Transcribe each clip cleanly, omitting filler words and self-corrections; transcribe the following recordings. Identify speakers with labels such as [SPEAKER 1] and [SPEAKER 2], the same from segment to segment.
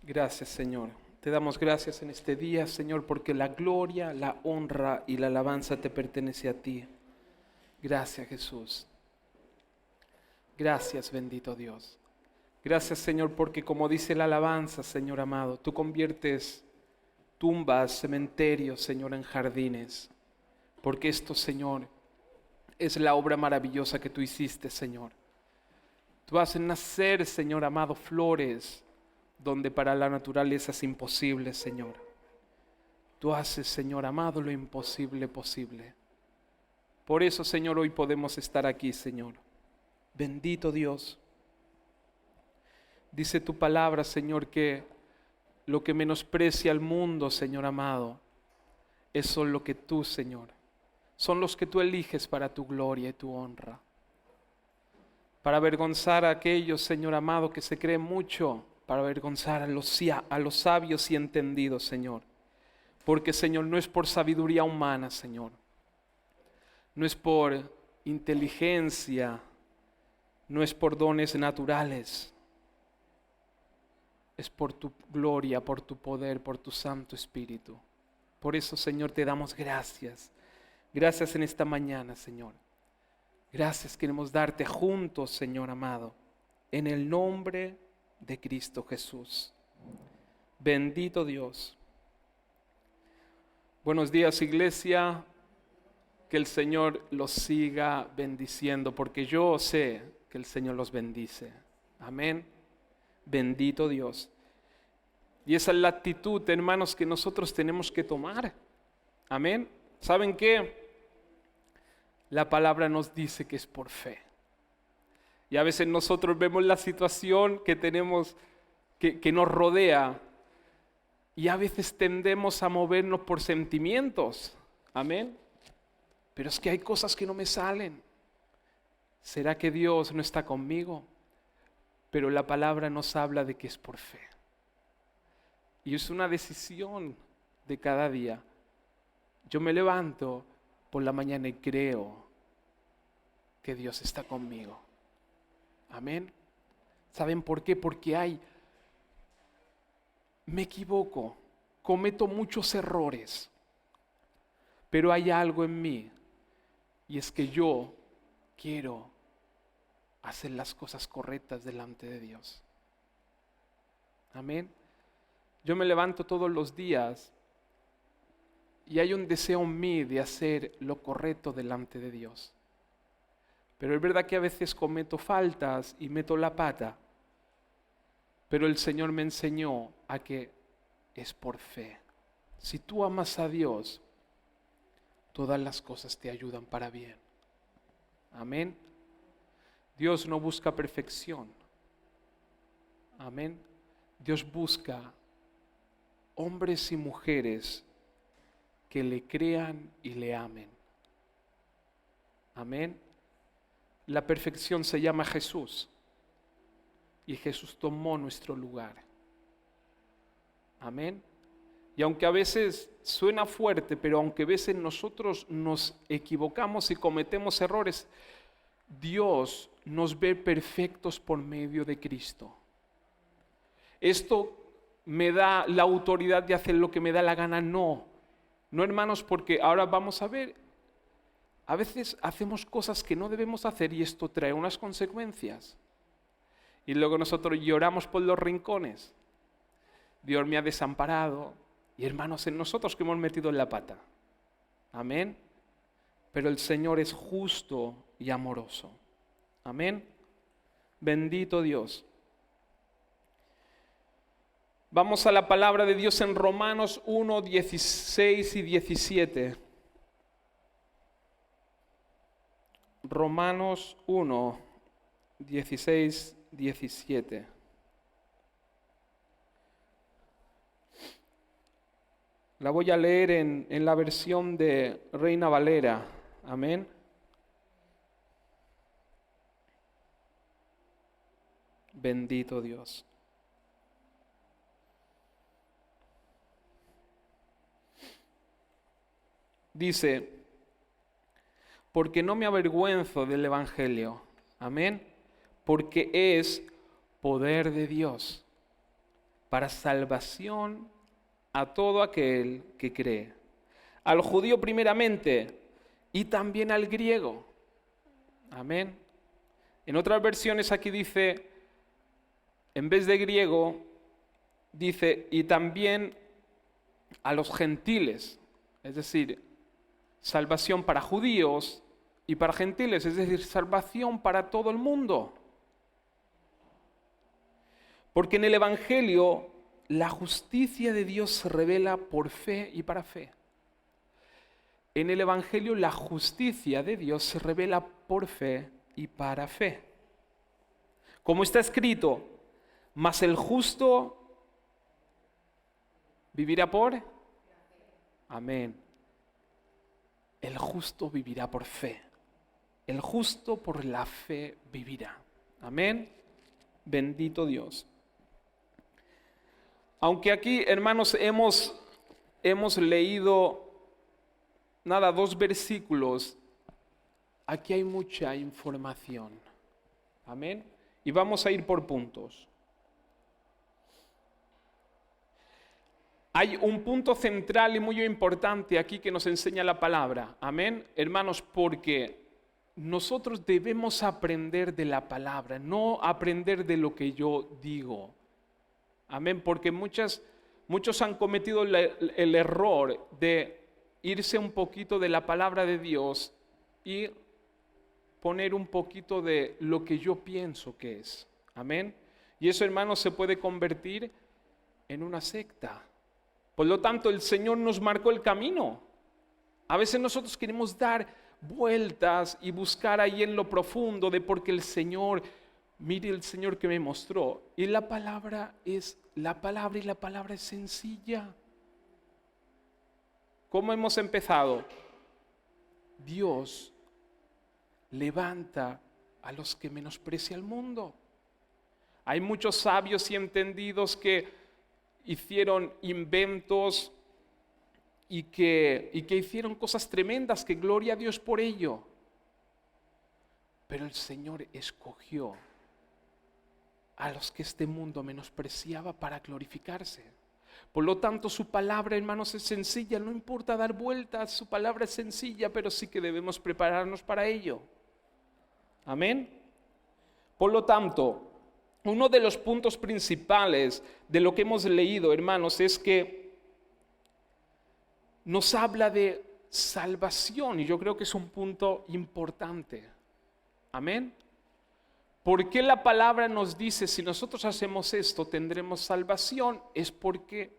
[SPEAKER 1] Gracias, Señor. Te damos gracias en este día, Señor, porque la gloria, la honra y la alabanza te pertenece a ti. Gracias, Jesús. Gracias, bendito Dios. Gracias, Señor, porque como dice la alabanza, Señor amado, tú conviertes tumbas, cementerios, Señor, en jardines. Porque esto, Señor, es la obra maravillosa que tú hiciste, Señor. Tú haces nacer, Señor amado, flores donde para la naturaleza es imposible, Señor. Tú haces, Señor amado, lo imposible posible. Por eso, Señor, hoy podemos estar aquí, Señor. Bendito Dios. Dice tu palabra, Señor, que lo que menosprecia al mundo, Señor amado, es lo que tú, Señor, son los que tú eliges para tu gloria y tu honra. Para avergonzar a aquellos, Señor amado, que se creen mucho, para avergonzar a los sabios y entendidos, Señor. Porque, Señor, no es por sabiduría humana, Señor. No es por inteligencia, no es por dones naturales. Es por tu gloria, por tu poder, por tu Santo Espíritu. Por eso, Señor, te damos gracias. Gracias en esta mañana, Señor. Gracias queremos darte juntos, Señor amado, en el nombre de Cristo Jesús. Bendito Dios. Buenos días, iglesia. Que el Señor los siga bendiciendo, porque yo sé que el Señor los bendice. Amén. Bendito Dios. Y esa es la actitud, hermanos, que nosotros tenemos que tomar. Amén. ¿Saben qué? La palabra nos dice que es por fe. Y a veces nosotros vemos la situación que tenemos, que nos rodea, y a veces tendemos a movernos por sentimientos. Amén. Pero es que hay cosas que no me salen. ¿Será que Dios no está conmigo? Pero la palabra nos habla de que es por fe. Y es una decisión de cada día. Yo me levanto por la mañana y creo que Dios está conmigo. Amén. ¿Saben por qué? Porque me equivoco, cometo muchos errores, pero hay algo en mí, y es que yo quiero hacer las cosas correctas delante de Dios. Amén. Yo me levanto todos los días y hay un deseo en mí de hacer lo correcto delante de Dios. Pero es verdad que a veces cometo faltas y meto la pata, pero el Señor me enseñó a que es por fe. Si tú amas a Dios, todas las cosas te ayudan para bien. Amén. Dios no busca perfección. Amén. Dios busca hombres y mujeres que le crean y le amen. Amén. La perfección se llama Jesús. Y Jesús tomó nuestro lugar. Amén. Y aunque a veces suena fuerte, pero aunque a veces nosotros nos equivocamos y cometemos errores, Dios nos ve perfectos por medio de Cristo. Esto me da la autoridad de hacer lo que me da la gana, no, hermanos, porque ahora vamos a ver, a veces hacemos cosas que no debemos hacer y esto trae unas consecuencias. Y luego nosotros lloramos por los rincones. Dios me ha desamparado. Y hermanos, en nosotros que hemos metido en la pata. Amén. Pero el Señor es justo y amoroso. Amén. Bendito Dios. Vamos a la palabra de Dios en Romanos 1, 16 y 17. Romanos 1, 16, 17. La voy a leer en la versión de Reina Valera. Amén. Bendito Dios. Dice, porque no me avergüenzo del Evangelio. Amén. Porque es poder de Dios para salvación a todo aquel que cree. Al judío primeramente y también al griego. Amén. En otras versiones aquí dice, en vez de griego, dice, y también a los gentiles. Es decir, salvación para judíos y para gentiles, es decir, salvación para todo el mundo. Porque en el Evangelio la justicia de Dios se revela por fe y para fe. En el Evangelio la justicia de Dios se revela por fe y para fe. Como está escrito, mas el justo vivirá por... Amén. El justo vivirá por fe. El justo por la fe vivirá. Amén. Bendito Dios. Aunque aquí, hermanos, hemos leído, 2 versículos, aquí hay mucha información. Amén. Y vamos a ir por puntos. Hay un punto central y muy importante aquí que nos enseña la palabra. Amén. Hermanos, porque nosotros debemos aprender de la palabra, no aprender de lo que yo digo. Amén, porque muchos han cometido el error de irse un poquito de la palabra de Dios y poner un poquito de lo que yo pienso que es. Amén. Y eso, hermanos, se puede convertir en una secta. Por lo tanto, el Señor nos marcó el camino. A veces nosotros queremos dar vueltas y buscar ahí en lo profundo de porque el Señor... Mire el Señor que me mostró. Y la palabra es la palabra y la palabra es sencilla. ¿Cómo hemos empezado? Dios levanta a los que menosprecia al mundo. Hay muchos sabios y entendidos que hicieron inventos y que hicieron cosas tremendas, que gloria a Dios por ello. Pero el Señor escogió a los que este mundo menospreciaba para glorificarse. Por lo tanto, su palabra, hermanos, es sencilla. No importa dar vueltas, su palabra es sencilla, pero sí que debemos prepararnos para ello. Amén. Por lo tanto, uno de los puntos principales de lo que hemos leído, hermanos, es que nos habla de salvación, y yo creo que es un punto importante. Amén. ¿Por qué la palabra nos dice si nosotros hacemos esto tendremos salvación? Es porque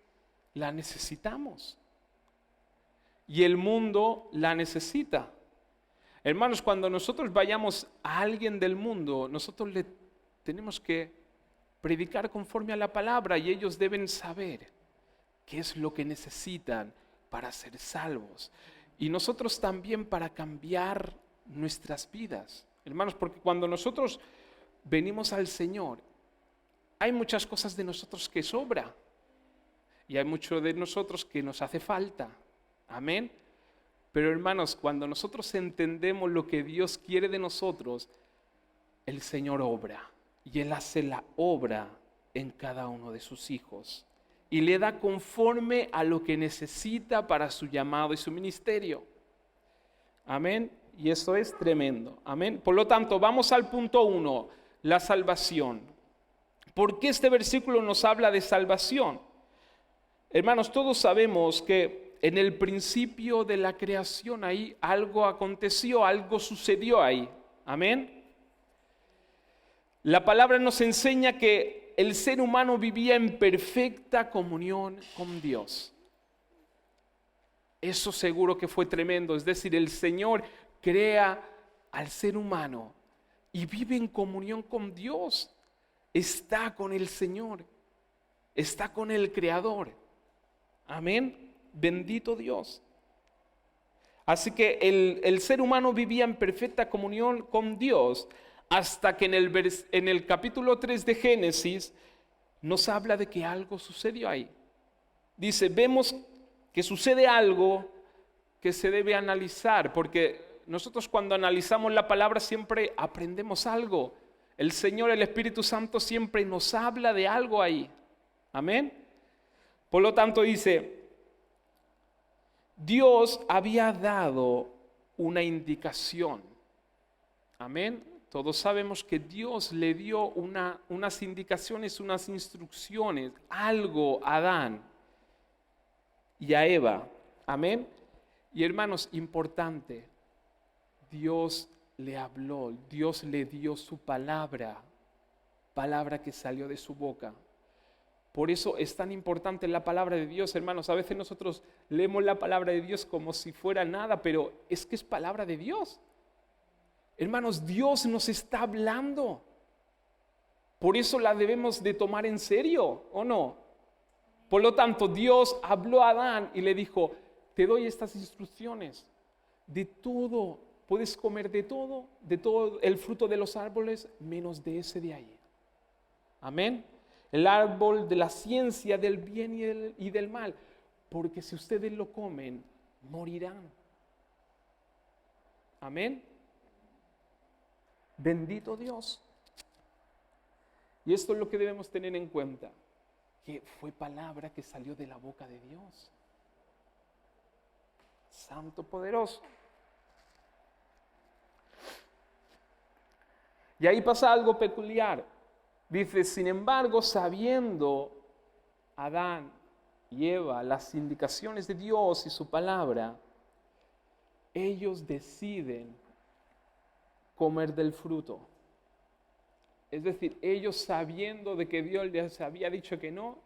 [SPEAKER 1] la necesitamos. Y el mundo la necesita. Hermanos, cuando nosotros vayamos a alguien del mundo, nosotros le tenemos que predicar conforme a la palabra y ellos deben saber qué es lo que necesitan para ser salvos. Y nosotros también para cambiar nuestras vidas. Hermanos, porque cuando nosotros venimos al Señor, hay muchas cosas de nosotros que sobra y hay mucho de nosotros que nos hace falta. Amén. Pero hermanos, cuando nosotros entendemos lo que Dios quiere de nosotros, el Señor obra y Él hace la obra en cada uno de sus hijos y le da conforme a lo que necesita para su llamado y su ministerio. Amén. Y eso es tremendo. Amén. Por lo tanto, vamos al punto 1, la salvación. ¿Por qué este versículo nos habla de salvación? Hermanos, todos sabemos que en el principio de la creación ahí algo aconteció, algo sucedió ahí. Amén. La palabra nos enseña que el ser humano vivía en perfecta comunión con Dios. Eso seguro que fue tremendo. Es decir, el Señor crea al ser humano y vive en comunión con Dios. Está con el Señor. Está con el Creador. Amén. Bendito Dios. Así que el ser humano vivía en perfecta comunión con Dios hasta que en el capítulo 3 de Génesis nos habla de que algo sucedió ahí. Dice, vemos que sucede algo que se debe analizar, porque nosotros cuando analizamos la palabra siempre aprendemos algo. El Señor, el Espíritu Santo siempre nos habla de algo ahí. Amén. Por lo tanto dice, Dios había dado una indicación. Amén. Todos sabemos que Dios le dio unas indicaciones, unas instrucciones, algo a Adán y a Eva. Amén. Y hermanos, importante, Dios le habló, Dios le dio su palabra que salió de su boca. Por eso es tan importante la palabra de Dios, hermanos. A veces nosotros leemos la palabra de Dios como si fuera nada, pero es que es palabra de Dios. Hermanos, Dios nos está hablando. Por eso la debemos de tomar en serio, ¿o no? Por lo tanto, Dios habló a Adán y le dijo, te doy estas instrucciones. De todo, puedes comer de todo el fruto de los árboles, menos de ese de ahí. Amén. El árbol de la ciencia del bien y del mal, porque si ustedes lo comen, morirán. Amén. Bendito Dios. Y esto es lo que debemos tener en cuenta, que fue palabra que salió de la boca de Dios. Santo poderoso. Y ahí pasa algo peculiar. Dice, sin embargo, sabiendo Adán y Eva las indicaciones de Dios y su palabra, ellos deciden comer del fruto. Es decir, ellos sabiendo de que Dios les había dicho que no,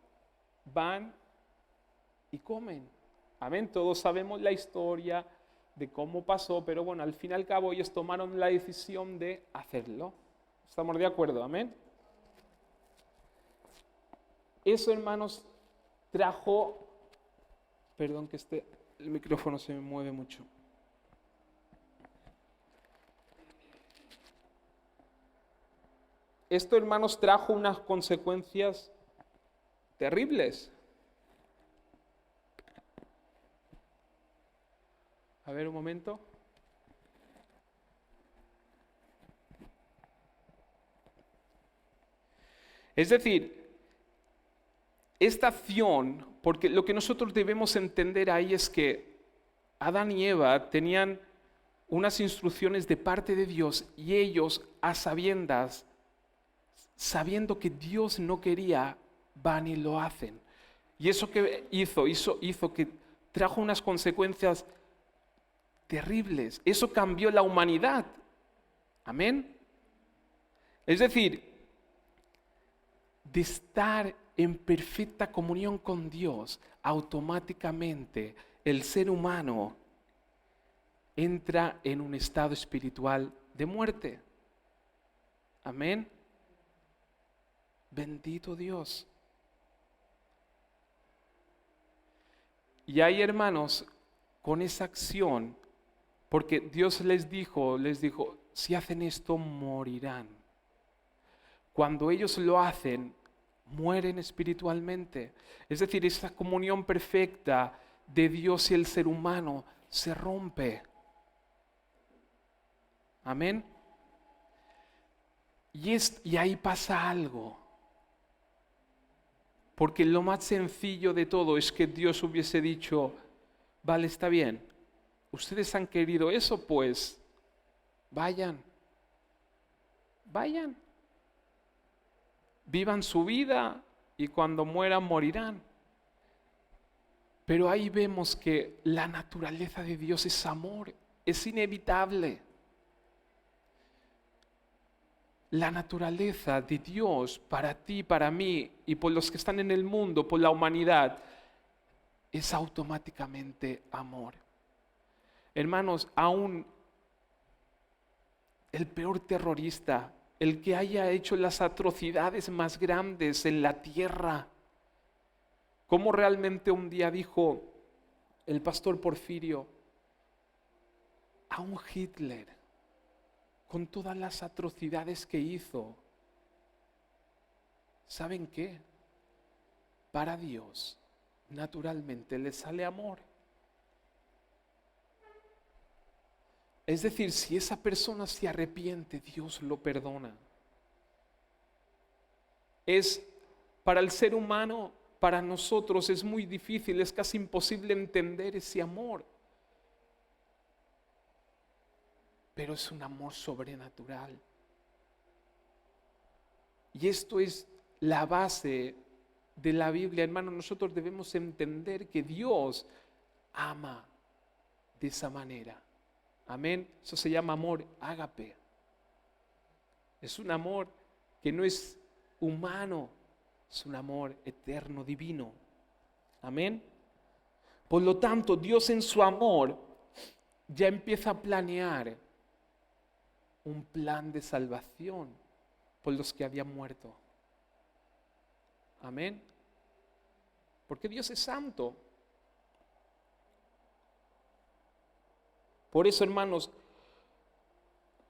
[SPEAKER 1] van y comen. Amén. Todos sabemos la historia de cómo pasó, pero bueno, al fin y al cabo ellos tomaron la decisión de hacerlo. ¿Estamos de acuerdo? Amén. Eso, hermanos, trajo, perdón que el micrófono se me mueve mucho. Esto, hermanos, trajo unas consecuencias terribles. A ver un momento. Es decir, esta acción, porque lo que nosotros debemos entender ahí es que Adán y Eva tenían unas instrucciones de parte de Dios y ellos a sabiendas, sabiendo que Dios no quería, van y lo hacen. Y eso que hizo que trajo unas consecuencias terribles. Eso cambió la humanidad. Amén. Es decir, de estar en perfecta comunión con Dios, automáticamente el ser humano entra en un estado espiritual de muerte. Amén. Bendito Dios. Y hay, hermanos, con esa acción, porque Dios les dijo, si hacen esto morirán. Cuando ellos lo hacen, mueren espiritualmente. Es decir, esa comunión perfecta de Dios y el ser humano se rompe. Amén. Y ahí pasa algo. Porque lo más sencillo de todo es que Dios hubiese dicho, vale, está bien, ustedes han querido eso, pues vayan, vivan su vida y cuando mueran morirán. Pero ahí vemos que la naturaleza de Dios es amor, es inevitable. La naturaleza de Dios para ti, para mí y por los que están en el mundo, por la humanidad, es automáticamente amor. Hermanos, aún el peor terrorista, el que haya hecho las atrocidades más grandes en la tierra, como realmente un día dijo el pastor Porfirio, a un Hitler, con todas las atrocidades que hizo, ¿saben qué? Para Dios, naturalmente le sale amor. Es decir, si esa persona se arrepiente, Dios lo perdona. Para el ser humano para nosotros es muy difícil, es casi imposible entender ese amor. Pero es un amor sobrenatural. Y esto es la base de la Biblia, hermano. Nosotros debemos entender que Dios ama de esa manera. Amén. Eso se llama amor ágape. Es un amor que no es humano, es un amor eterno, divino. Amén. Por lo tanto, Dios en su amor ya empieza a planear un plan de salvación por los que habían muerto. Amén. Porque Dios es santo. Por eso, hermanos,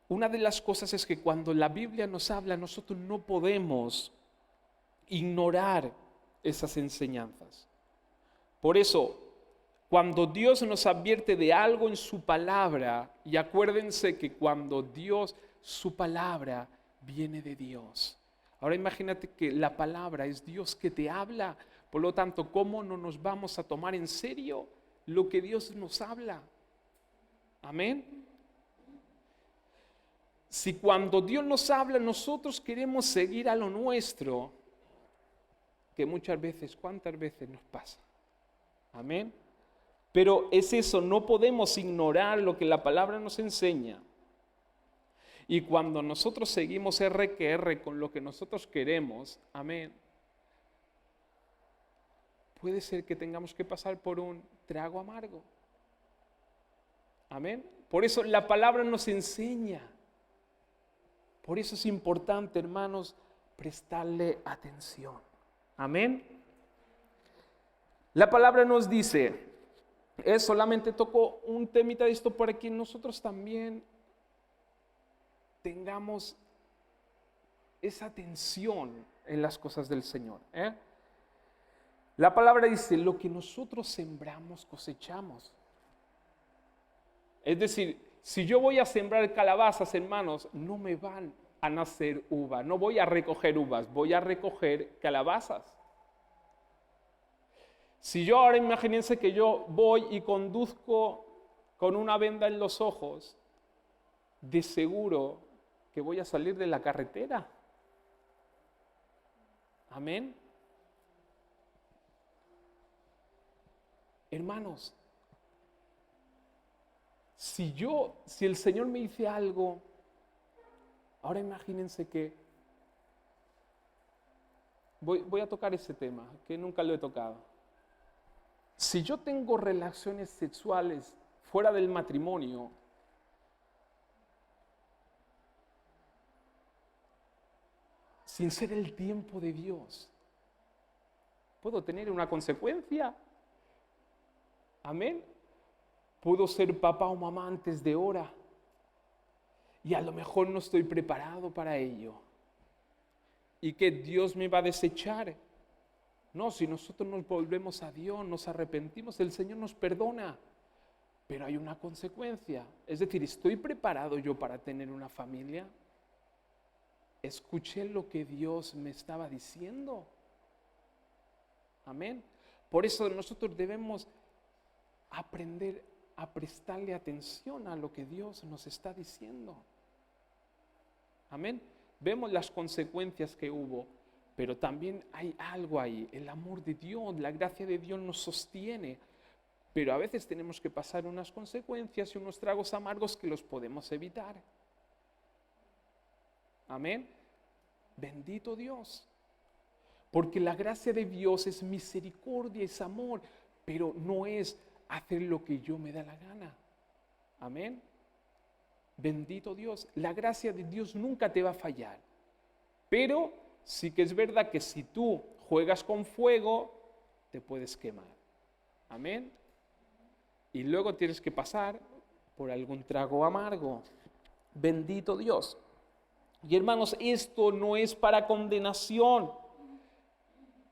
[SPEAKER 1] una de las cosas es que cuando la Biblia nos habla, nosotros no podemos ignorar esas enseñanzas. Por eso, cuando Dios nos advierte de algo en su palabra, y acuérdense que cuando Dios, su palabra viene de Dios. Ahora imagínate que la palabra es Dios que te habla. Por lo tanto, ¿cómo no nos vamos a tomar en serio lo que Dios nos habla? Amén. Si cuando Dios nos habla nosotros queremos seguir a lo nuestro, que muchas veces, ¿cuántas veces nos pasa? Amén. Pero es eso, no podemos ignorar lo que la palabra nos enseña. Y cuando nosotros seguimos R que R con lo que nosotros queremos, amén, puede ser que tengamos que pasar por un trago amargo. Amén. Por eso la palabra nos enseña. Por eso es importante, hermanos, prestarle atención. Amén. La palabra nos dice, solamente toco un temita de esto para que nosotros también tengamos esa atención en las cosas del Señor. La palabra dice, lo que nosotros sembramos, cosechamos. Es decir, si yo voy a sembrar calabazas, hermanos, no me van a nacer uvas, no voy a recoger uvas, voy a recoger calabazas. Si yo ahora imagínense que yo voy y conduzco con una venda en los ojos, de seguro que voy a salir de la carretera. Amén. Hermanos, si el Señor me dice algo, ahora imagínense que voy a tocar ese tema, que nunca lo he tocado. Si yo tengo relaciones sexuales fuera del matrimonio, sin ser el tiempo de Dios, ¿puedo tener una consecuencia? Amén. Puedo ser papá o mamá antes de hora y a lo mejor no estoy preparado para ello. ¿Y que Dios me va a desechar? No, si nosotros nos volvemos a Dios, nos arrepentimos, el Señor nos perdona. Pero hay una consecuencia. Es decir, ¿estoy preparado yo para tener una familia? ¿Escuché lo que Dios me estaba diciendo? Amén. Por eso nosotros debemos aprender a prestarle atención a lo que Dios nos está diciendo. Amén. Vemos las consecuencias que hubo, pero también hay algo ahí. El amor de Dios, la gracia de Dios nos sostiene. Pero a veces tenemos que pasar unas consecuencias y unos tragos amargos que los podemos evitar. Amén. Bendito Dios. Porque la gracia de Dios es misericordia, es amor, pero no es hacer lo que yo me da la gana. Amén. Bendito Dios. La gracia de Dios nunca te va a fallar. Pero sí que es verdad que si tú juegas con fuego, te puedes quemar. Amén. Y luego tienes que pasar por algún trago amargo. Bendito Dios. Y hermanos, esto no es para condenación.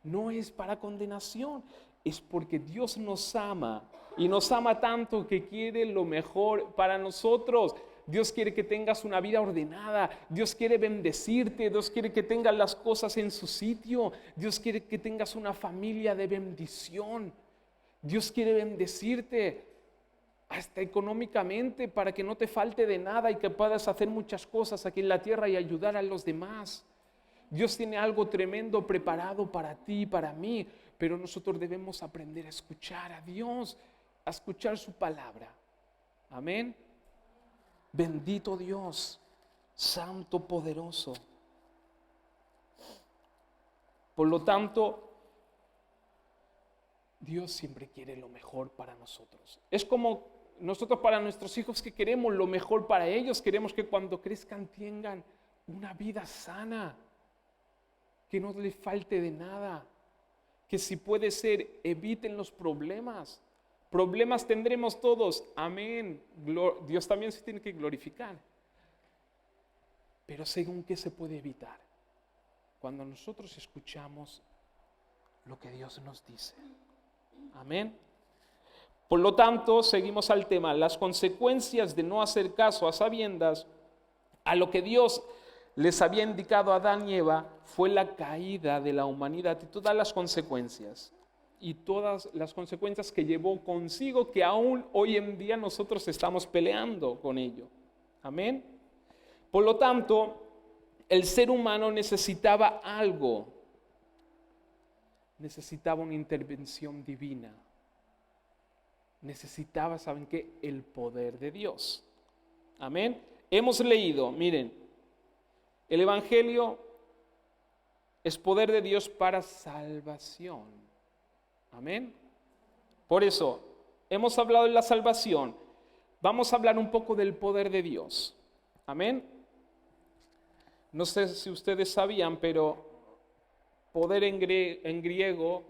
[SPEAKER 1] No es para condenación. Es porque Dios nos ama. Y nos ama tanto que quiere lo mejor para nosotros. Dios quiere que tengas una vida ordenada. Dios quiere bendecirte. Dios quiere que tengas las cosas en su sitio. Dios quiere que tengas una familia de bendición. Dios quiere bendecirte hasta económicamente para que no te falte de nada y que puedas hacer muchas cosas aquí en la tierra y ayudar a los demás. Dios tiene algo tremendo preparado para ti y para mí, pero nosotros debemos aprender a escuchar a Dios, a escuchar su palabra. Amén. Bendito Dios, santo, poderoso. Por lo tanto, Dios siempre quiere lo mejor para nosotros. Es como nosotros para nuestros hijos que queremos lo mejor para ellos. Queremos que cuando crezcan tengan una vida sana, que no les falte de nada, que si puede ser eviten los problemas. Problemas tendremos todos, amén. Dios también se tiene que glorificar. Pero según qué se puede evitar, cuando nosotros escuchamos lo que Dios nos dice. Amén. Por lo tanto, seguimos al tema, las consecuencias de no hacer caso a sabiendas a lo que Dios les había indicado a Adán y Eva fue la caída de la humanidad y todas las consecuencias. Y todas las consecuencias que llevó consigo, que aún hoy en día nosotros estamos peleando con ello. Amén. Por lo tanto, el ser humano necesitaba algo. Necesitaba una intervención divina. Necesitaba, ¿saben qué? El poder de Dios. Amén. Hemos leído, miren, el Evangelio es poder de Dios para salvación. Amén. Por eso, hemos hablado de la salvación. Vamos a hablar un poco del poder de Dios. Amén. No sé si ustedes sabían, pero poder en griego,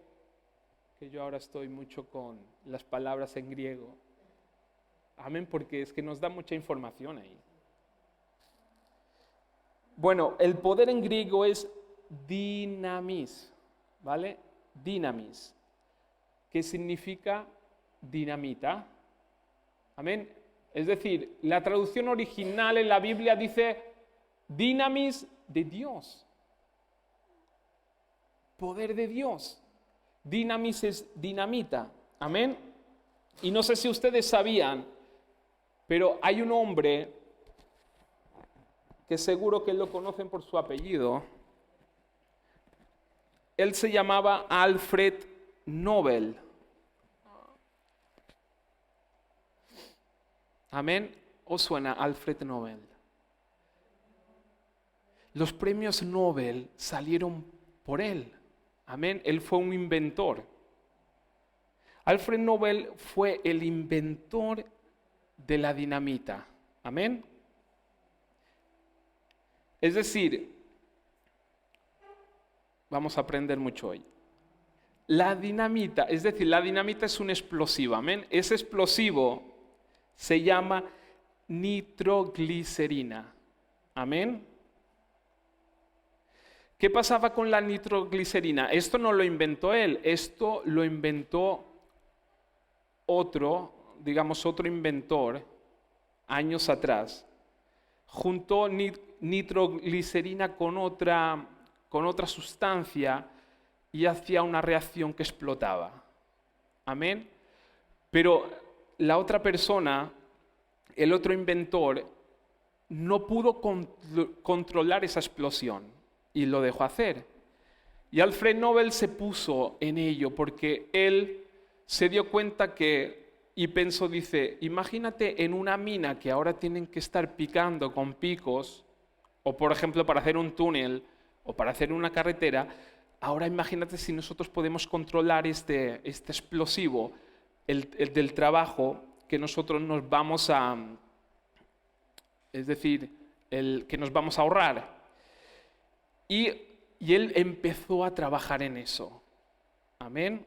[SPEAKER 1] que yo ahora estoy mucho con las palabras en griego. Amén, porque es que nos da mucha información ahí. Bueno, el poder en griego es dinamis, ¿vale? Dinamis, que significa dinamita. Amén. Es decir, la traducción original en la Biblia dice dinamis de Dios. Poder de Dios. Dinamis es dinamita. Amén. Y no sé si ustedes sabían, pero hay un hombre que seguro que lo conocen por su apellido. Él se llamaba Alfred Nobel. Amén. ¿Os suena Alfred Nobel? Los premios Nobel salieron por él. Amén. Él fue un inventor. Alfred Nobel fue el inventor de la dinamita. Amén. Es decir, vamos a aprender mucho hoy. La dinamita, es decir, la dinamita es un explosivo. Amén. Ese explosivo se llama nitroglicerina. Amén. ¿Qué pasaba con la nitroglicerina? Esto no lo inventó él, esto lo inventó otro inventor años atrás. Juntó nitroglicerina con otra sustancia y hacía una reacción que explotaba. Amén. Pero la otra persona, el otro inventor, no pudo controlar esa explosión y lo dejó hacer. Y Alfred Nobel se puso en ello porque él se dio cuenta y pensó, dice, imagínate en una mina que ahora tienen que estar picando con picos, o por ejemplo para hacer un túnel, o para hacer una carretera, ahora imagínate si nosotros podemos controlar este explosivo, el del trabajo, que nosotros nos vamos a, es decir, el que nos vamos a ahorrar. Y él empezó a trabajar en eso. Amén.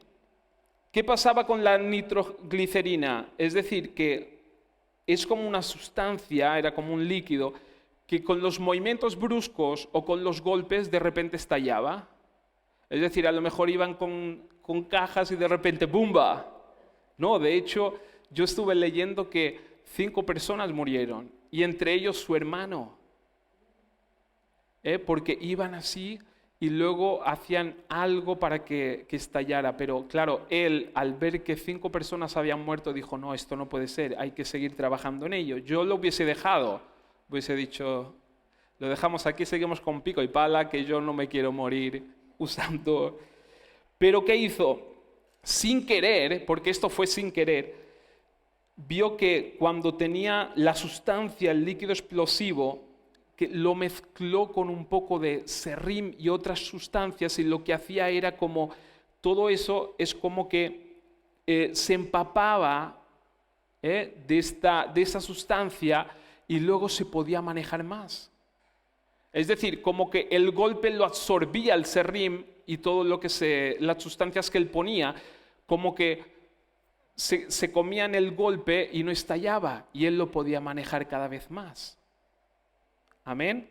[SPEAKER 1] ¿Qué pasaba con la nitroglicerina? Es decir, que es como una sustancia, era como un líquido, que con los movimientos bruscos o con los golpes de repente estallaba. Es decir, a lo mejor iban con cajas y de repente ¡bumba! No, de hecho, yo estuve leyendo que 5 personas murieron y entre ellos su hermano. Porque iban así y luego hacían algo para que estallara. Pero claro, él al ver que 5 personas habían muerto dijo, no, esto no puede ser, hay que seguir trabajando en ello. Yo lo hubiese dejado, hubiese dicho, lo dejamos aquí, seguimos con pico y pala, que yo no me quiero morir usando. Pero ¿qué hizo? Sin querer, porque esto fue sin querer, vio que cuando tenía la sustancia, el líquido explosivo, que lo mezcló con un poco de serrín y otras sustancias, y lo que hacía era como, todo eso es como que se empapaba de esa sustancia y luego se podía manejar más. Es decir, como que el golpe lo absorbía el serrín y todo lo que las sustancias que él ponía, como que se comían el golpe y no estallaba, y él lo podía manejar cada vez más. Amén.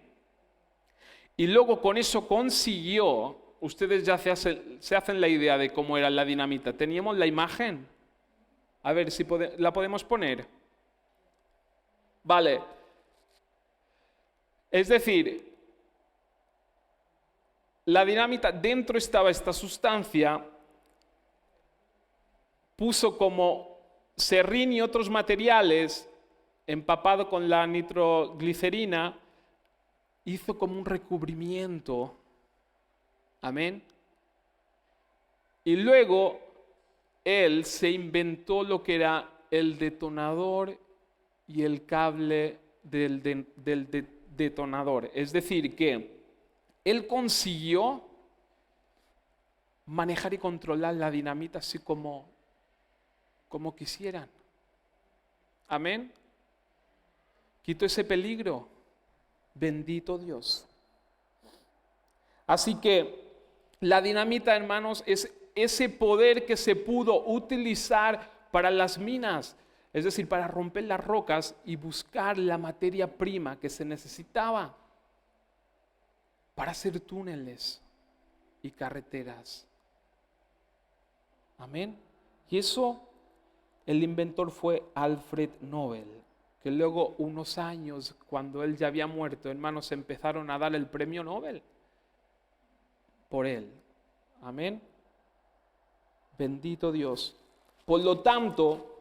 [SPEAKER 1] Y luego con eso consiguió, ustedes ya se hacen la idea de cómo era la dinamita. ¿Teníamos la imagen? A ver si la podemos poner. Vale. Es decir, la dinamita, dentro estaba esta sustancia, puso como serrín y otros materiales empapado con la nitroglicerina, hizo como un recubrimiento. Amén. Y luego él se inventó lo que era el detonador y el cable del detonador. Es decir, que él consiguió manejar y controlar la dinamita así como quisieran. Amén. Quitó ese peligro. Bendito Dios. Así que la dinamita, hermanos, es ese poder que se pudo utilizar para las minas, es decir, para romper las rocas y buscar la materia prima que se necesitaba para hacer túneles y carreteras. Amén. Y eso, el inventor fue Alfred Nobel, que luego unos años, cuando él ya había muerto, hermanos, empezaron a dar el premio Nobel por él. Amén. Bendito Dios. Por lo tanto,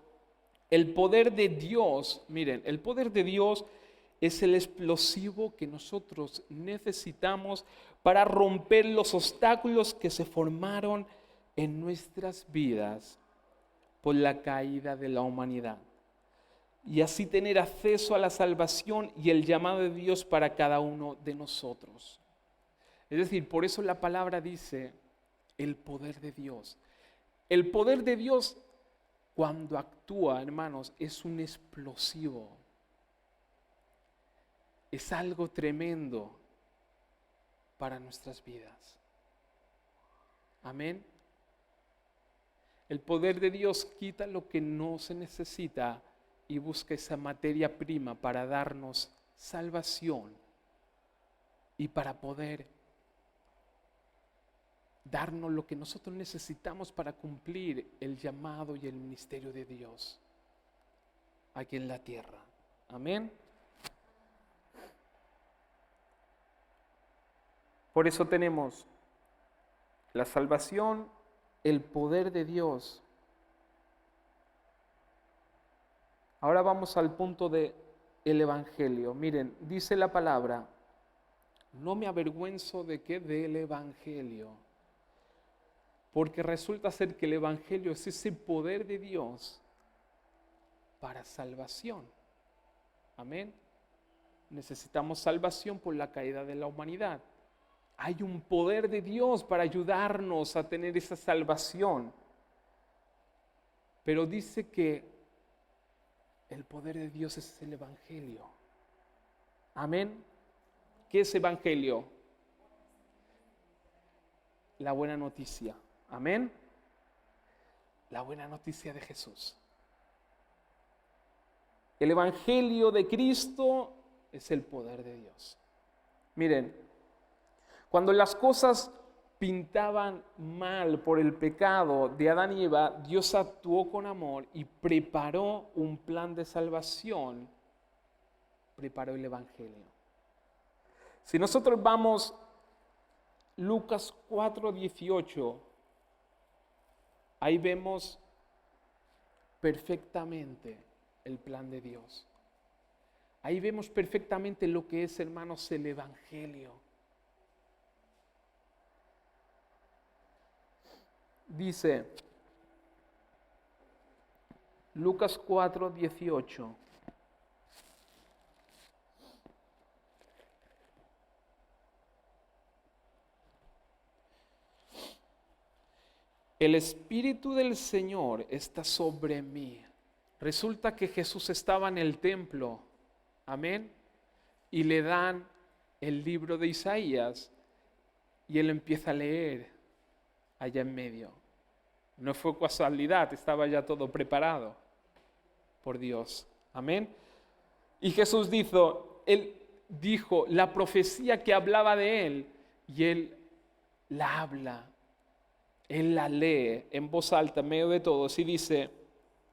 [SPEAKER 1] el poder de Dios, miren, el poder de Dios es el explosivo que nosotros necesitamos para romper los obstáculos que se formaron en nuestras vidas por la caída de la humanidad. Y así tener acceso a la salvación y el llamado de Dios para cada uno de nosotros. Es decir, por eso la palabra dice el poder de Dios. El poder de Dios, cuando actúa, hermanos, es un explosivo. Es algo tremendo para nuestras vidas. Amén. El poder de Dios quita lo que no se necesita y busca esa materia prima para darnos salvación y para poder darnos lo que nosotros necesitamos para cumplir el llamado y el ministerio de Dios aquí en la tierra. Amén. Por eso tenemos la salvación, el poder de Dios. Ahora vamos al punto del Evangelio. Miren, dice la palabra, no me avergüenzo de qué del Evangelio. Porque resulta ser que el Evangelio es ese poder de Dios para salvación. Amén. Necesitamos salvación por la caída de la humanidad. Hay un poder de Dios para ayudarnos a tener esa salvación. Pero dice que el poder de Dios es el Evangelio. Amén. ¿Qué es Evangelio? La buena noticia. Amén. La buena noticia de Jesús. El Evangelio de Cristo es el poder de Dios. Miren, cuando las cosas pintaban mal por el pecado de Adán y Eva, Dios actuó con amor y preparó un plan de salvación preparó el Evangelio. Si nosotros vamos Lucas 4:18, ahí vemos perfectamente el plan de Dios. Ahí vemos perfectamente lo que es, hermanos, el Evangelio. Dice Lucas 4:18. El Espíritu del Señor está sobre mí. Resulta que Jesús estaba en el templo, amén, y le dan el libro de Isaías y él empieza a leer allá en medio. No fue casualidad, estaba ya todo preparado por Dios, amén. Y Jesús dijo la profecía que hablaba de él y él la habla. Él la lee en voz alta en medio de todos y dice: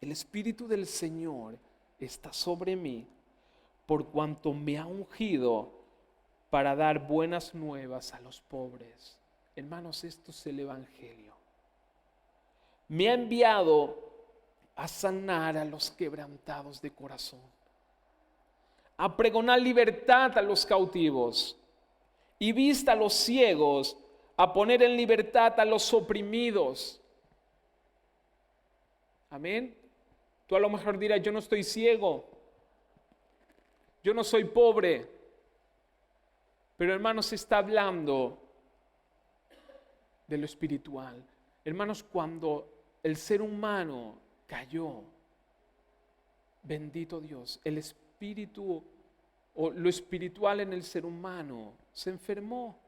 [SPEAKER 1] el Espíritu del Señor está sobre mí, por cuanto me ha ungido para dar buenas nuevas a los pobres. Hermanos, esto es el Evangelio. Me ha enviado a sanar a los quebrantados de corazón, a pregonar libertad a los cautivos y vista a los ciegos, a poner en libertad a los oprimidos. Amén. Tú a lo mejor dirás: yo no estoy ciego, yo no soy pobre. Pero hermanos, se está hablando de lo espiritual. Hermanos, cuando el ser humano cayó, bendito Dios, el espíritu o lo espiritual en el ser humano se enfermó.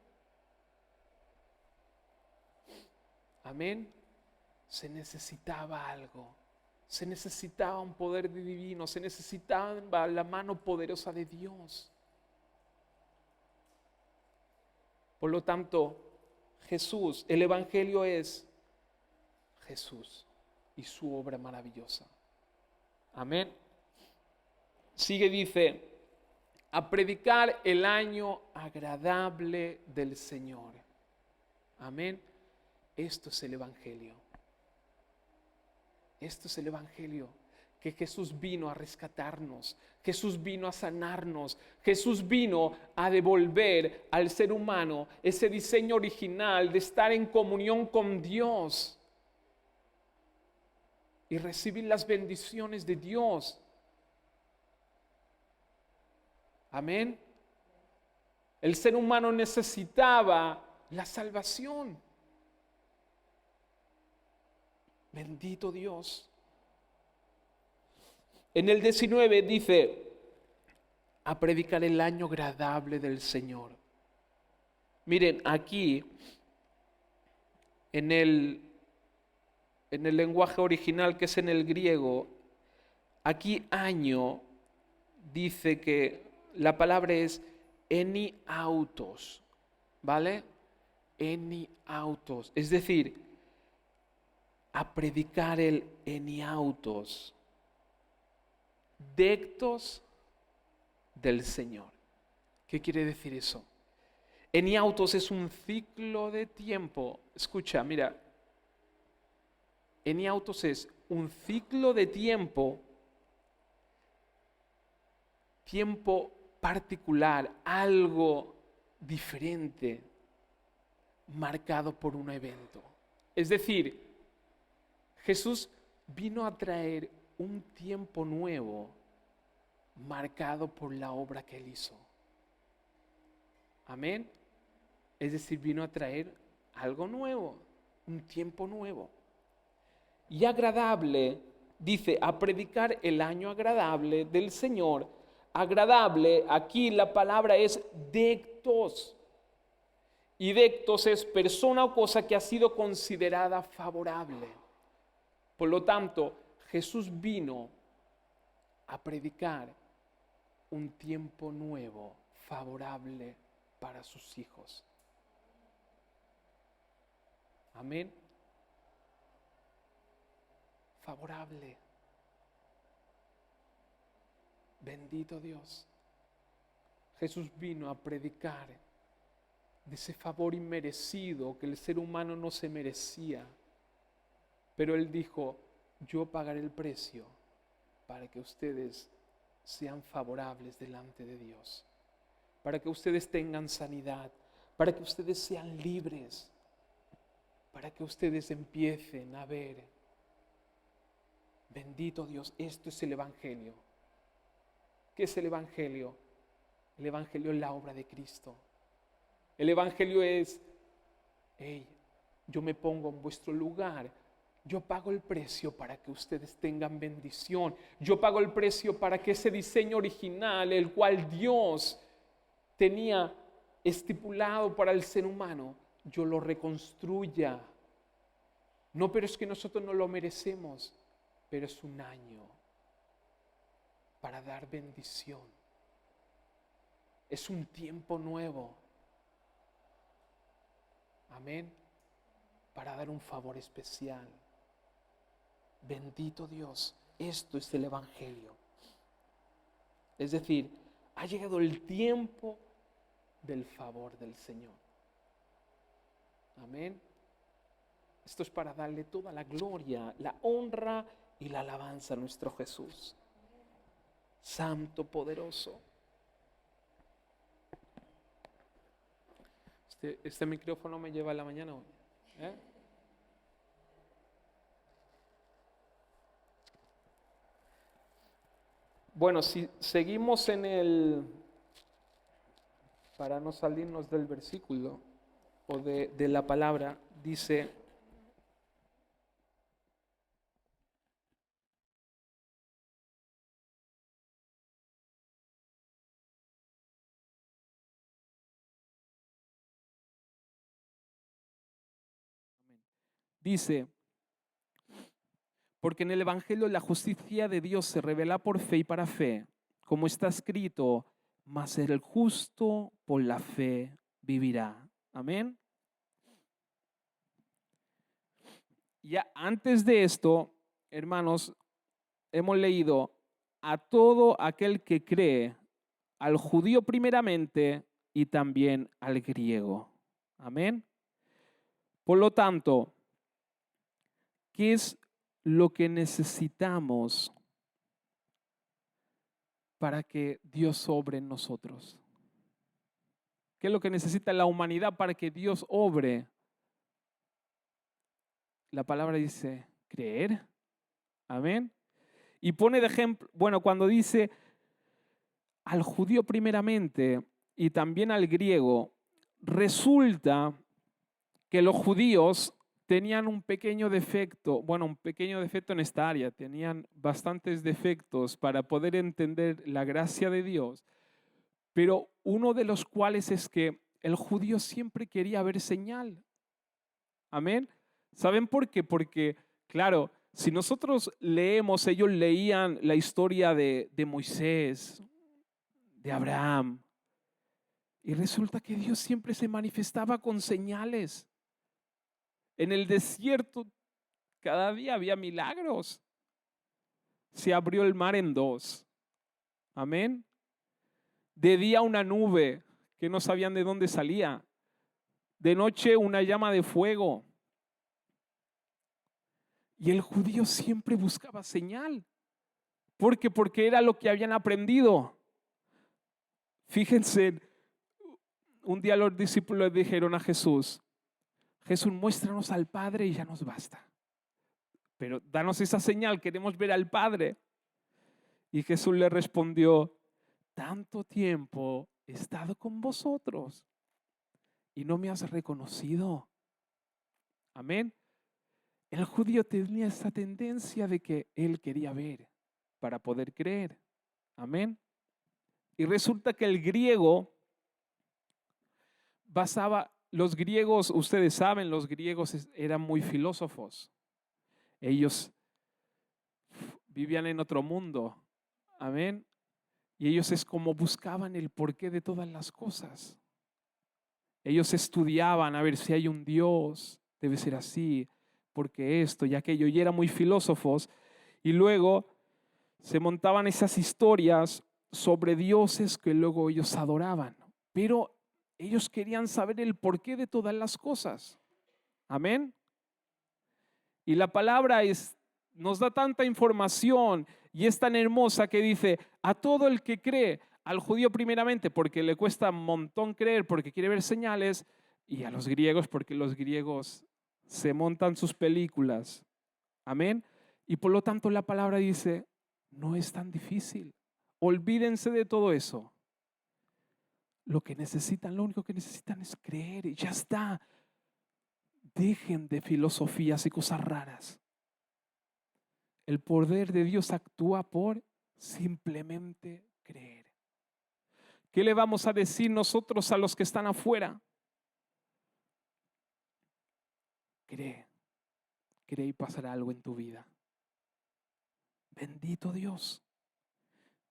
[SPEAKER 1] Amén. Se necesitaba algo. Se necesitaba un poder divino. Se necesitaba la mano poderosa de Dios. Por lo tanto, Jesús, el Evangelio es Jesús y su obra maravillosa. Amén. Sigue, dice: a predicar el año agradable del Señor. Amén. Esto es el Evangelio. Esto es el Evangelio. Que Jesús vino a rescatarnos. Jesús vino a sanarnos. Jesús vino a devolver al ser humano ese diseño original de estar en comunión con Dios y recibir las bendiciones de Dios. Amén. El ser humano necesitaba la salvación. Bendito Dios. En el 19 dice: a predicar el año agradable del Señor. Miren, aquí en el lenguaje original, que es en el griego, aquí año dice que la palabra es eniautos, ¿vale? Eniautos, es decir, a predicar el eniautos, dectos del Señor. ¿Qué quiere decir eso? Eniautos es un ciclo de tiempo. Escucha, mira. Eniautos es un ciclo de tiempo particular, algo diferente, marcado por un evento. Es decir, Jesús vino a traer un tiempo nuevo marcado por la obra que Él hizo. Amén. Es decir, vino a traer algo nuevo, un tiempo nuevo. Y agradable, dice, a predicar el año agradable del Señor. Agradable, aquí la palabra es dectos. Y dectos es persona o cosa que ha sido considerada favorable. Por lo tanto, Jesús vino a predicar un tiempo nuevo, favorable para sus hijos. Amén. Favorable. Bendito Dios. Jesús vino a predicar de ese favor inmerecido que el ser humano no se merecía. Pero Él dijo, yo pagaré el precio para que ustedes sean favorables delante de Dios, para que ustedes tengan sanidad, para que ustedes sean libres, para que ustedes empiecen a ver. Bendito Dios, esto es el Evangelio. ¿Qué es el Evangelio? El Evangelio es la obra de Cristo. El Evangelio es, hey, yo me pongo en vuestro lugar. Yo pago el precio para que ustedes tengan bendición. Yo pago el precio para que ese diseño original, el cual Dios tenía estipulado para el ser humano, yo lo reconstruya. No, pero es que nosotros no lo merecemos, pero es un año para dar bendición. Es un tiempo nuevo. Amén. Para dar un favor especial. Bendito Dios, esto es el Evangelio. Es decir, ha llegado el tiempo del favor del Señor. Amén. Esto es para darle toda la gloria, la honra y la alabanza a nuestro Jesús. Santo, poderoso. Este micrófono me lleva a la mañana hoy. Bueno, si seguimos para no salirnos del versículo o de la palabra, dice, porque en el Evangelio la justicia de Dios se revela por fe y para fe, como está escrito, mas el justo por la fe vivirá. Amén. Ya antes de esto, hermanos, hemos leído a todo aquel que cree, al judío primeramente y también al griego. Amén. Por lo tanto, ¿qué es lo que necesitamos para que Dios obre en nosotros? ¿Qué es lo que necesita la humanidad para que Dios obre? La palabra dice, creer. Amén. Y pone de ejemplo, bueno, cuando dice al judío primeramente y también al griego, resulta que los judíos tenían un pequeño defecto en esta área, tenían bastantes defectos para poder entender la gracia de Dios, pero uno de los cuales es que el judío siempre quería ver señal. Amén. ¿Saben por qué? Porque, claro, si nosotros leemos, ellos leían la historia de Moisés, de Abraham, y resulta que Dios siempre se manifestaba con señales. En el desierto cada día había milagros. Se abrió el mar en dos. Amén. De día una nube que no sabían de dónde salía. De noche una llama de fuego. Y el judío siempre buscaba señal. ¿Por qué? Porque era lo que habían aprendido. Fíjense, un día los discípulos dijeron a Jesús, Jesús, muéstranos al Padre y ya nos basta. Pero danos esa señal, queremos ver al Padre. Y Jesús le respondió, tanto tiempo he estado con vosotros y no me has reconocido. Amén. El judío tenía esa tendencia de que él quería ver para poder creer. Amén. Y resulta que el griego los griegos, ustedes saben, los griegos eran muy filósofos. Ellos vivían en otro mundo. Amén. Y ellos es como buscaban el porqué de todas las cosas. Ellos estudiaban a ver si hay un Dios, debe ser así, porque esto y aquello. Y eran muy filósofos. Y luego se montaban esas historias sobre dioses que luego ellos adoraban. Pero ellos querían saber el porqué de todas las cosas. Amén. Y la palabra nos da tanta información y es tan hermosa que dice, a todo el que cree, al judío primeramente porque le cuesta un montón creer porque quiere ver señales, y a los griegos porque los griegos se montan sus películas. Amén. Y por lo tanto la palabra dice, no es tan difícil. Olvídense de todo eso. Lo único que necesitan es creer y ya está. Dejen de filosofías y cosas raras. El poder de Dios actúa por simplemente creer. ¿Qué le vamos a decir nosotros a los que están afuera? Cree y pasará algo en tu vida. Bendito Dios.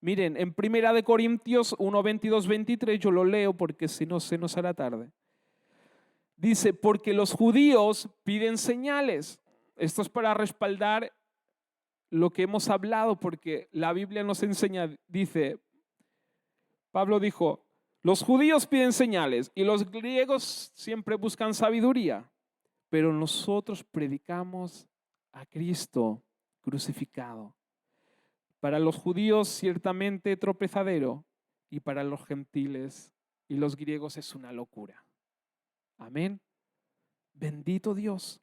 [SPEAKER 1] Miren, en 1 Corintios 1, 22, 23, yo lo leo porque si no se nos hará tarde. Dice, porque los judíos piden señales. Esto es para respaldar lo que hemos hablado, porque la Biblia nos enseña, dice, Pablo dijo, los judíos piden señales y los griegos siempre buscan sabiduría, pero nosotros predicamos a Cristo crucificado. Para los judíos ciertamente tropezadero y para los gentiles y los griegos es una locura. Amén. Bendito Dios.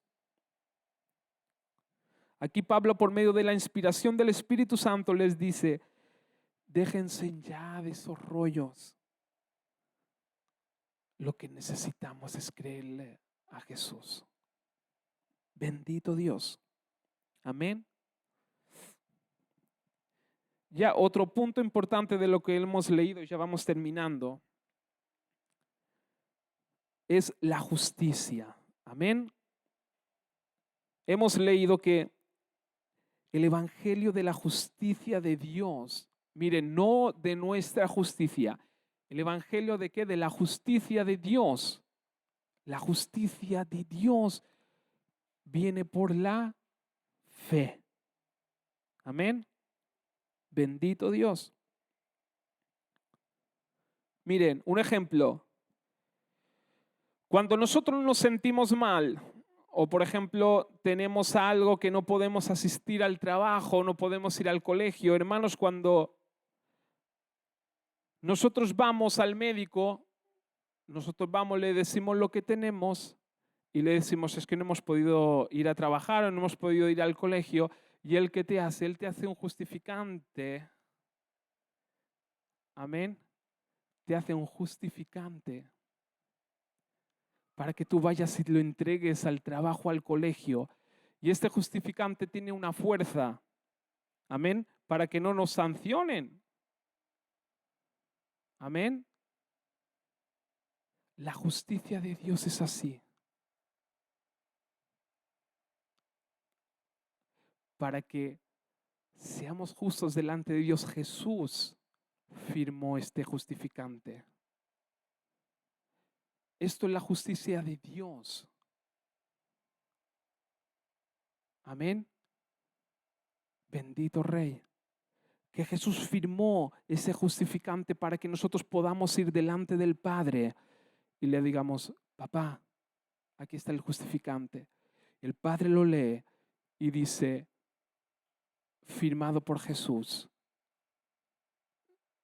[SPEAKER 1] Aquí Pablo, por medio de la inspiración del Espíritu Santo, les dice, déjense ya de esos rollos. Lo que necesitamos es creerle a Jesús. Bendito Dios. Amén. Ya otro punto importante de lo que hemos leído, y ya vamos terminando, es la justicia. Amén. Hemos leído que el evangelio de la justicia de Dios, miren, no de nuestra justicia. ¿El evangelio de qué? De la justicia de Dios. La justicia de Dios viene por la fe. Amén. Bendito Dios. Miren, un ejemplo. Cuando nosotros nos sentimos mal, o por ejemplo tenemos algo que no podemos asistir al trabajo, no podemos ir al colegio, hermanos, cuando nosotros vamos al médico, le decimos lo que tenemos y le decimos es que no hemos podido ir a trabajar o no hemos podido ir al colegio, y él ¿qué te hace? Él te hace un justificante. Amén. Te hace un justificante para que tú vayas y lo entregues al trabajo, al colegio. Y este justificante tiene una fuerza, amén, para que no nos sancionen. Amén. La justicia de Dios es así. Para que seamos justos delante de Dios, Jesús firmó este justificante. Esto es la justicia de Dios. Amén. Bendito Rey. Que Jesús firmó ese justificante para que nosotros podamos ir delante del Padre y le digamos, papá, aquí está el justificante. El Padre lo lee y dice, firmado por Jesús.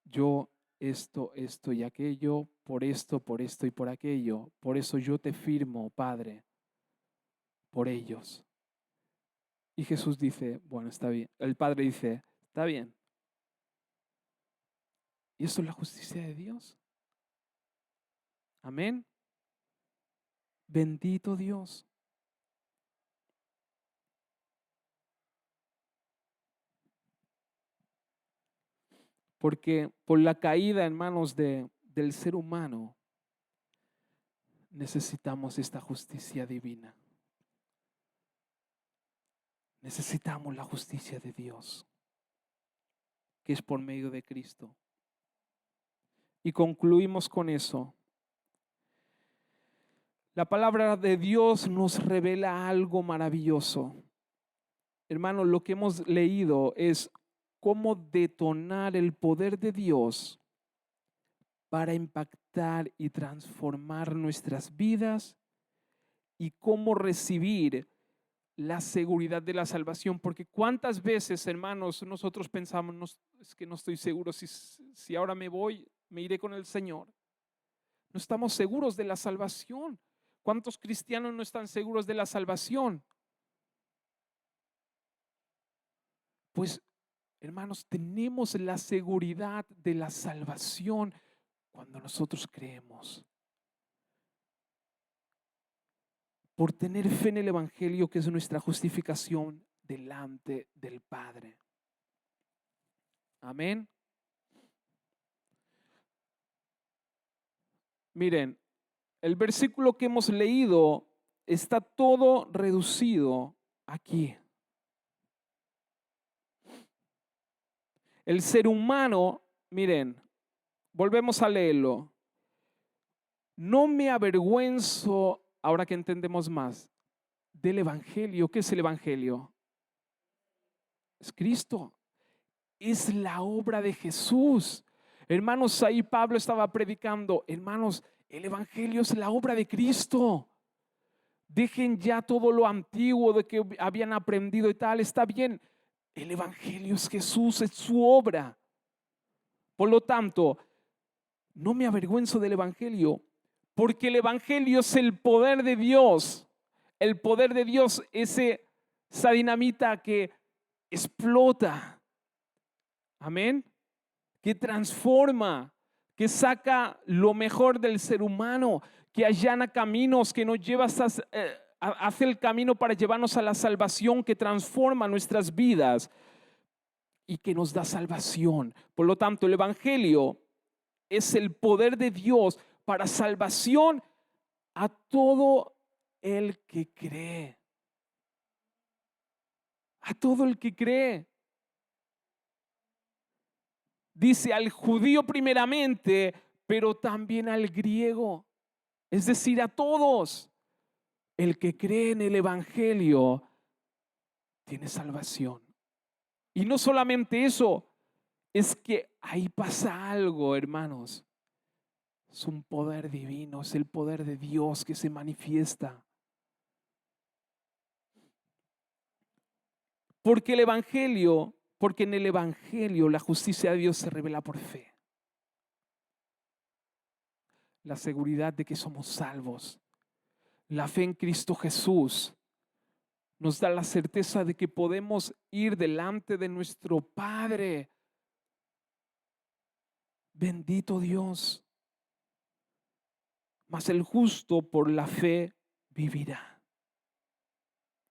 [SPEAKER 1] Yo esto y aquello, por esto y por aquello. Por eso yo te firmo, Padre, por ellos. Y Jesús dice, bueno, está bien. El Padre dice, está bien. ¿Y esto es la justicia de Dios? Amén. Bendito Dios. Porque por la caída, hermanos, del ser humano, necesitamos esta justicia divina. Necesitamos la justicia de Dios, que es por medio de Cristo. Y concluimos con eso. La palabra de Dios nos revela algo maravilloso. Hermanos, lo que hemos leído es cómo detonar el poder de Dios para impactar y transformar nuestras vidas y cómo recibir la seguridad de la salvación. Porque cuántas veces, hermanos, nosotros pensamos, es que no estoy seguro si ahora me voy, me iré con el Señor. No estamos seguros de la salvación. ¿Cuántos cristianos no están seguros de la salvación? Pues, hermanos, tenemos la seguridad de la salvación cuando nosotros creemos. Por tener fe en el Evangelio, que es nuestra justificación delante del Padre. Amén. Miren, el versículo que hemos leído está todo reducido aquí. El ser humano, miren, volvemos a leerlo. No me avergüenzo, ahora que entendemos más, del Evangelio. ¿Qué es el Evangelio? Es Cristo. Es la obra de Jesús. Hermanos, ahí Pablo estaba predicando. Hermanos, el Evangelio es la obra de Cristo. Dejen ya todo lo antiguo de que habían aprendido y tal. Está bien. El Evangelio es Jesús, es su obra. Por lo tanto, no me avergüenzo del Evangelio, porque el Evangelio es el poder de Dios. El poder de Dios, esa dinamita que explota. Amén. Que transforma, que saca lo mejor del ser humano, que allana caminos, que nos lleva hacia el camino para llevarnos a la salvación, que transforma nuestras vidas y que nos da salvación. Por lo tanto, el Evangelio es el poder de Dios para salvación a todo el que cree. A todo el que cree. Dice al judío primeramente, pero también al griego. Es decir, a todos. El que cree en el Evangelio tiene salvación. Y no solamente eso, es que ahí pasa algo, hermanos. Es un poder divino, es el poder de Dios que se manifiesta. Porque en el Evangelio la justicia de Dios se revela por fe. La seguridad de que somos salvos. La fe en Cristo Jesús nos da la certeza de que podemos ir delante de nuestro Padre. Bendito Dios. Mas el justo por la fe vivirá.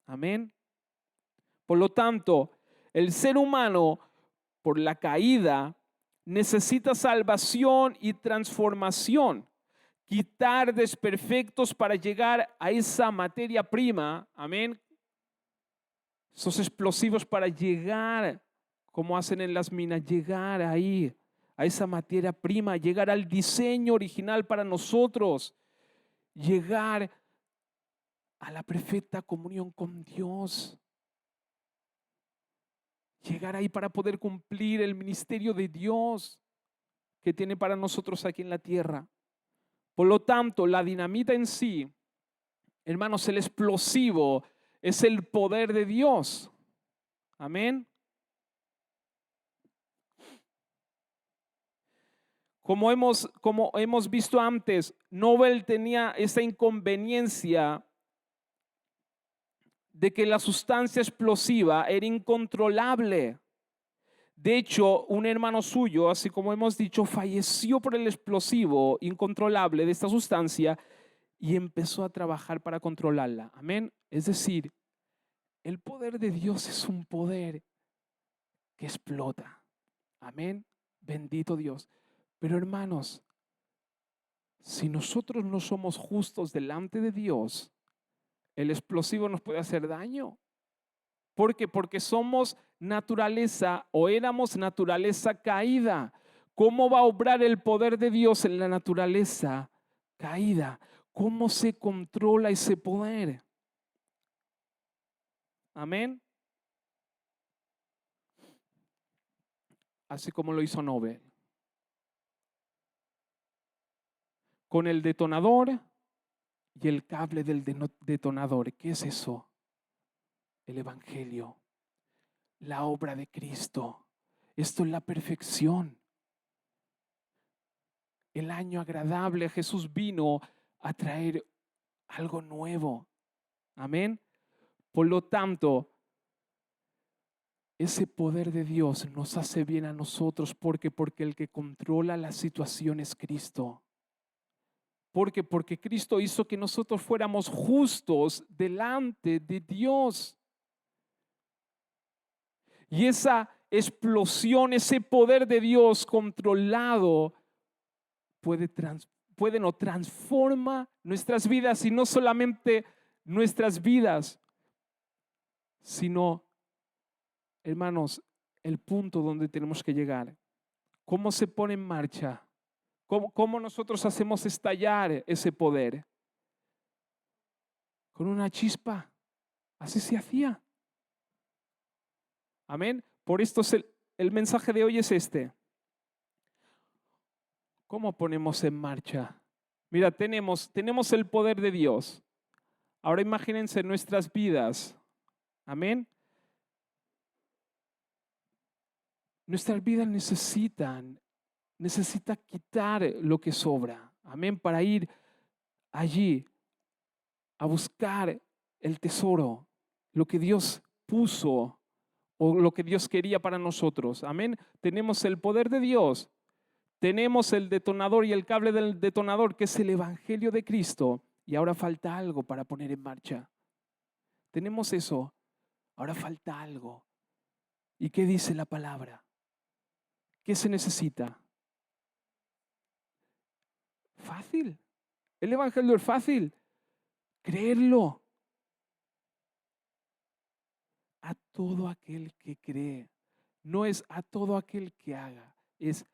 [SPEAKER 1] Amén. Por lo tanto, el ser humano, por la caída, necesita salvación y transformación. Quitar desperfectos para llegar a esa materia prima. Amén. Esos explosivos para llegar, como hacen en las minas, llegar ahí, a esa materia prima, llegar al diseño original para nosotros, llegar a la perfecta comunión con Dios. Llegar ahí para poder cumplir el ministerio de Dios que tiene para nosotros aquí en la tierra. Por lo tanto, la dinamita en sí, hermanos, el explosivo es el poder de Dios. Amén. Como hemos visto antes, Nobel tenía esa inconveniencia de que la sustancia explosiva era incontrolable. De hecho, un hermano suyo, así como hemos dicho, falleció por el explosivo incontrolable de esta sustancia y empezó a trabajar para controlarla. Amén. Es decir, el poder de Dios es un poder que explota. Amén. Bendito Dios. Pero hermanos, si nosotros no somos justos delante de Dios, el explosivo nos puede hacer daño. ¿Por qué? Porque somos naturaleza o éramos naturaleza caída. ¿Cómo va a obrar el poder de Dios en la naturaleza caída? ¿Cómo se controla ese poder? Amén. así como lo hizo Nobel, con el detonador y el cable del detonador. ¿Qué es eso? El Evangelio, la obra de Cristo. Esto es la perfección. El año agradable, Jesús vino a traer algo nuevo. Amén. Por lo tanto, ese poder de Dios nos hace bien a nosotros porque el que controla la situación es Cristo. Porque Cristo hizo que nosotros fuéramos justos delante de Dios. Y esa explosión, ese poder de Dios controlado no transforma nuestras vidas, y no solamente nuestras vidas, sino, hermanos, el punto donde tenemos que llegar. ¿Cómo se pone en marcha? ¿Cómo nosotros hacemos estallar ese poder? Con una chispa. Así se hacía. Amén. Por esto el mensaje de hoy es este. ¿Cómo ponemos en marcha? Mira, tenemos el poder de Dios. Ahora imagínense nuestras vidas. Amén. Nuestras vidas necesita quitar lo que sobra. Amén. Para ir allí a buscar el tesoro, lo que Dios puso o lo que Dios quería para nosotros. Amén. Tenemos el poder de Dios. Tenemos el detonador y el cable del detonador, que es el Evangelio de Cristo. Y ahora falta algo para poner en marcha. Tenemos eso. Ahora falta algo. ¿Y qué dice la palabra? ¿Qué se necesita? Fácil. El Evangelio es fácil. Creerlo. A todo aquel que cree. No es a todo aquel que haga. Es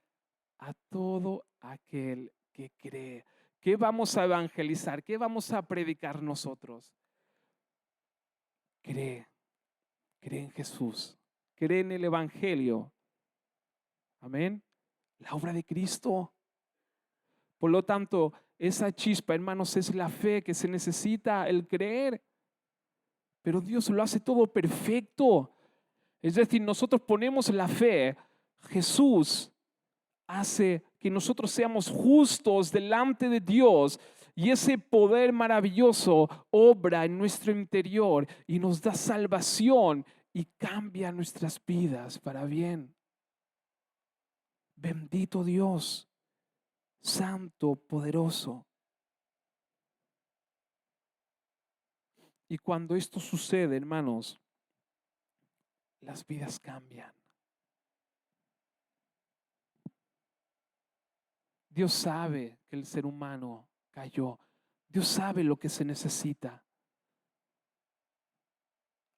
[SPEAKER 1] a todo aquel que cree. ¿Qué vamos a evangelizar? ¿Qué vamos a predicar nosotros? Cree en Jesús, cree en el Evangelio. Amén. La obra de Cristo. Por lo tanto, esa chispa, hermanos, es la fe que se necesita, el creer. Pero Dios lo hace todo perfecto. Es decir, nosotros ponemos la fe. Jesús hace que nosotros seamos justos delante de Dios, y ese poder maravilloso obra en nuestro interior y nos da salvación y cambia nuestras vidas para bien. Bendito Dios, santo, poderoso. Y cuando esto sucede, hermanos, las vidas cambian. Dios sabe que el ser humano cayó. Dios sabe lo que se necesita.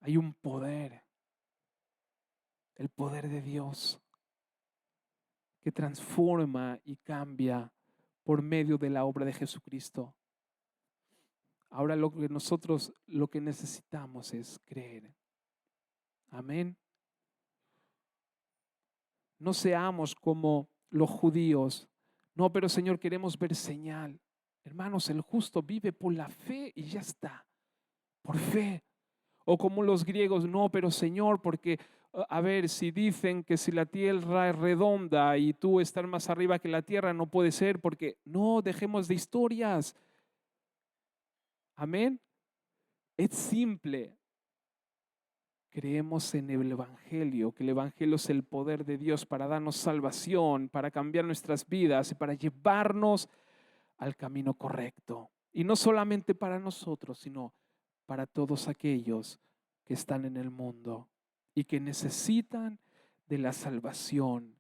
[SPEAKER 1] Hay un poder, el poder de Dios, que transforma y cambia por medio de la obra de Jesucristo. Ahora lo que necesitamos es creer. Amén. No seamos como los judíos. No, pero Señor, queremos ver señal. Hermanos, el justo vive por la fe y ya está. Por fe. O como los griegos, no, pero Señor, porque, a ver, si dicen que si la tierra es redonda y tú estás más arriba que la tierra, no puede ser, porque no, dejemos de historias. Amén. Es simple. Creemos en el Evangelio, que el Evangelio es el poder de Dios para darnos salvación, para cambiar nuestras vidas y para llevarnos al camino correcto. Y no solamente para nosotros, sino para todos aquellos que están en el mundo y que necesitan de la salvación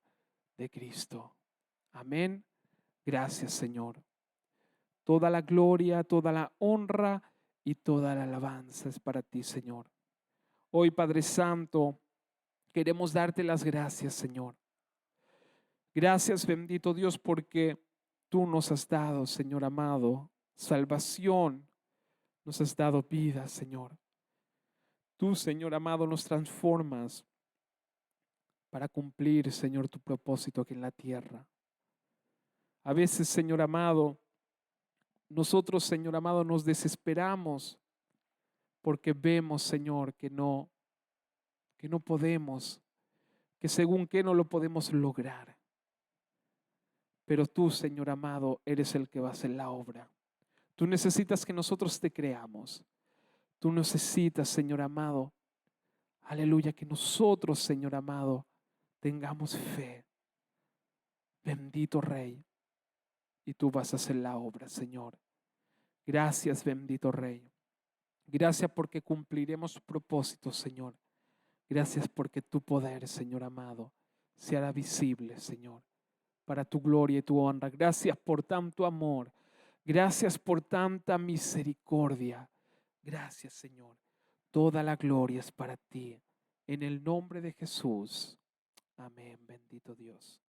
[SPEAKER 1] de Cristo. Amén. Gracias, Señor. Toda la gloria, toda la honra y toda la alabanza es para ti, Señor. Hoy, Padre Santo, queremos darte las gracias, Señor. Gracias, bendito Dios, porque tú nos has dado, Señor amado, salvación, nos has dado vida, Señor. Tú, Señor amado, nos transformas. para cumplir, Señor, tu propósito aquí en la tierra. A veces, Señor amado, nosotros, Señor amado, nos desesperamos porque vemos, Señor, que no podemos, que según que no lo podemos lograr. Pero tú, Señor amado, eres el que va a hacer la obra. Tú necesitas que nosotros te creamos. Tú necesitas, Señor amado, aleluya, que nosotros, Señor amado, tengamos fe. Bendito Rey. Y tú vas a hacer la obra, Señor. Gracias, bendito Rey. Gracias porque cumpliremos propósitos, Señor. Gracias porque tu poder, Señor amado, se hará visible, Señor, para tu gloria y tu honra. Gracias por tanto amor. Gracias por tanta misericordia. Gracias, Señor. Toda la gloria es para ti. En el nombre de Jesús. Amén. Bendito Dios.